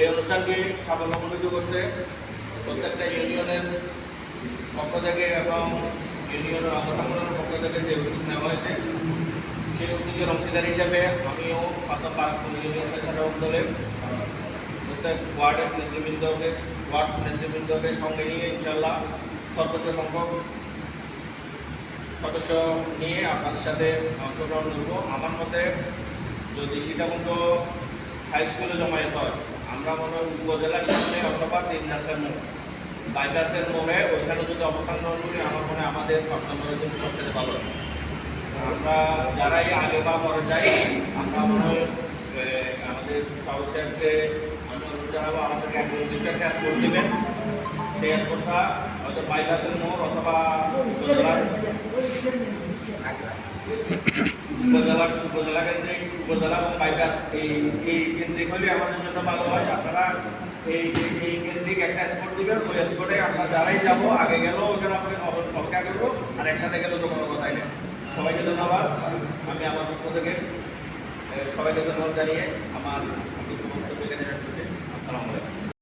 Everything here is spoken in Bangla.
এই অনুষ্ঠানটি সাফল্যমণ্ডিত করতে প্রত্যেকটা ইউনিয়নের পক্ষ থেকে এবং ইউনিয়নের অঙ্গসংগঠনের পক্ষ থেকে যে উদ্যোগ নেওয়া হয়েছে সেই উদ্যোগের অংশীদার হিসেবে আমিও পাশাপাশি ইউনিয়ন স্বেচ্ছাসেবক দলের প্রত্যেক ওয়ার্ড নেতৃবৃন্দকে সঙ্গে নিয়ে ইনশাল্লাহ সর্বোচ্চ সংখ্যক সদস্য নিয়ে আপনাদের সাথে অংশগ্রহণ করব। আমার মতে যদি সীতাকুণ্ড হাই স্কুলে জমায়েত হয়, আমরা মনে হয় উপজেলার সামনে অথবা 3 রাস্তার মোড় বাইপাসের মোড়ে ওইখানে যদি অবস্থান গ্রহণ করি, আমার মনে হয় আমাদের 5 নম্বরের জন্য সবচেয়ে ভালো। আমরা যারাই আগে বা পরে যাই, আমরা মনে হয় আমাদের সভাপতি সাহেবকে আমি অনুরোধ জানাবো আমাদেরকে এক নির্দিষ্ট একটা স্পোর্ট দেবেন। সেই স্পোর্টটা হয়তো বাইপাসের মোড় অথবা উপজেলা কেন্দ্রিক উপজেলা এবং বাইপাস এই কেন্দ্রিক হলে আমাদের জন্য ভালো হয়। আপনারা এই কেন্দ্রিক একটা স্পট দিবেন, ওই স্পটে আমরা যারাই যাবো আগে গেলেও ওখানে আপনাকে অপেক্ষা করবো, আর একসাথে গেলেও তো কোনো কথাই নেই। সবাইকে ধন্যবাদ। আমি আমার পক্ষ থেকে সবাইকে ধন্যবাদ জানিয়ে আমার বক্তব্য এখানে শেষ করছি। আসসালামু আলাইকুম।